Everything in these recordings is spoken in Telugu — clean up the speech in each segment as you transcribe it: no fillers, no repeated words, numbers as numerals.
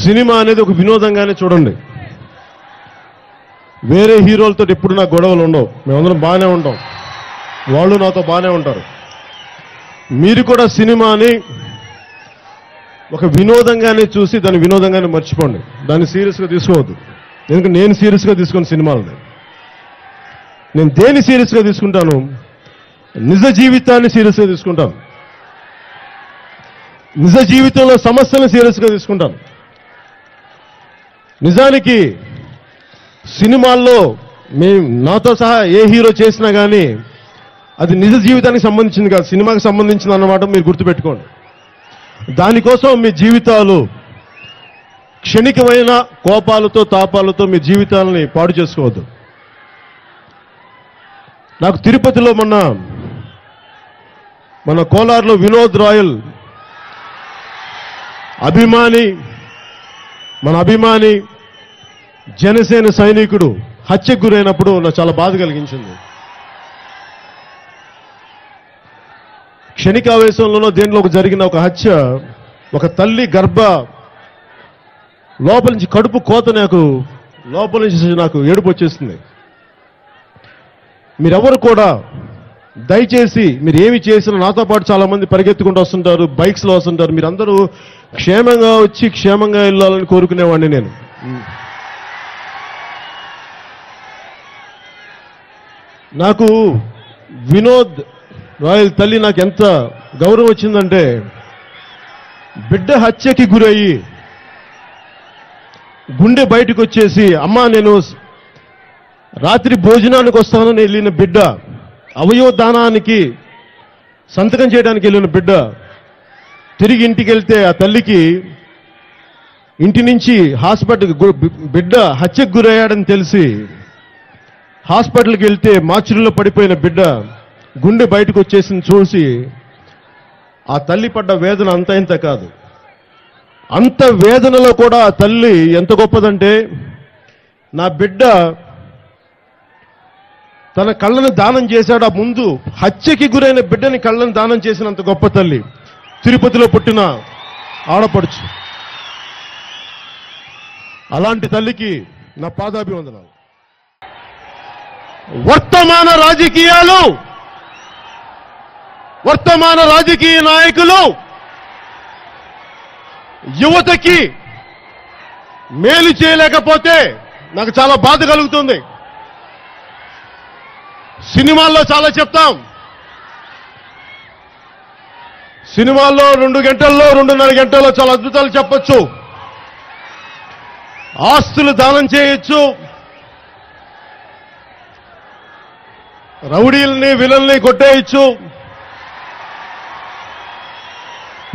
సినిమా అనేది ఒక వినోదంగానే చూడండి. వేరే హీరోలతో ఎప్పుడు నాకు గొడవలు ఉండవు. మేమందరం బాగానే ఉంటాం, వాళ్ళు నాతో బాగానే ఉంటారు. మీరు కూడా సినిమాని ఒక వినోదంగానే చూసి దాన్ని వినోదంగానే మర్చిపోండి. దాన్ని సీరియస్గా తీసుకోవద్దు. ఎందుకంటే నేను సీరియస్గా తీసుకున్న సినిమాలని, నేను దేన్ని సీరియస్గా తీసుకుంటాను? నిజ జీవితాన్ని సీరియస్గా తీసుకుంటాను. నిజ జీవితంలో సమస్యలను సీరియస్గా తీసుకుంటాను. నిజానికి సినిమాల్లో నాతో సహా ఏ హీరో చేసినా కానీ అది నిజ జీవితానికి సంబంధించింది కాదు, సినిమాకి సంబంధించింది అన్నమాట మీరు గుర్తుపెట్టుకోండి. దానికోసం మీ జీవితాలు క్షణికమైన కోపాలతో తాపాలతో మీ జీవితాలని పాడు చేసుకోవద్దు. నాకు తిరుపతిలో మన కోలార్లో వినోద్ రాయల్ మన అభిమాని జనసేన సైనికుడు హత్యకు గురైనప్పుడు నాకు చాలా బాధ కలిగించింది. క్షణికావేశంలోనో దేంట్లో జరిగిన ఒక హత్య, ఒక తల్లి లోపల నుంచి కడుపు కోత, లోపల నుంచి నాకు ఏడుపు వచ్చేస్తుంది. మీరెవరు కూడా దయచేసి మీరు ఏమి చేసినా, నాతో పాటు చాలా మంది పరిగెత్తుకుంటూ వస్తుంటారు, బైక్స్లో వస్తుంటారు, మీరందరూ క్షేమంగా వచ్చి క్షేమంగా వెళ్ళాలని కోరుకునేవాడిని నేను. నాకు వినోద్ రాయల్ తల్లి నాకు ఎంత గౌరవం వచ్చిందంటే, బిడ్డ హత్యకి గురయ్యి గుండె బయటకు వచ్చేసి, అమ్మా నేను రాత్రి భోజనానికి వస్తానని వెళ్ళిన బిడ్డ, అవయవ దానానికి సంతకం చేయడానికి వెళ్ళిన బిడ్డ తిరిగి ఇంటికి వెళ్తే ఆ తల్లికి ఇంటి నుంచి బిడ్డ హత్యకు గురయ్యాడని తెలిసి హాస్పిటల్కి వెళ్తే మార్చురీలో పడిపోయిన బిడ్డ గుండె బయటకు వచ్చేసింది చూసి ఆ తల్లి పడ్డ వేదన అంత ఇంత కాదు. అంత వేదనలో కూడా ఆ తల్లి ఎంత గొప్పదంటే, నా బిడ్డ తన కళ్ళను దానం చేశాడు. ఆ ముందు హత్యకి గురైన బిడ్డని కళ్ళను దానం చేసినంత గొప్ప తల్లి తిరుపతిలో పుట్టిన ఆడపడుచు. అలాంటి తల్లికి నా పాదాభివందనాలు. వర్తమాన రాజకీయ నాయకులు యువతకి మేలు చేయలేకపోతే నాకు చాలా బాధ కలుగుతుంది. సినిమాల్లో చాలా చెప్తాం, సినిమాల్లో 2 గంటల్లో 2.5 గంటల్లో చాలా అద్భుతాలు చెప్పొచ్చు, ఆస్తులు దానం చేయొచ్చు, రౌడీల్ని విలన్ని కొట్టేయచ్చు,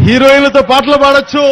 హీరోయిన్లతో పాటలు పాడొచ్చు.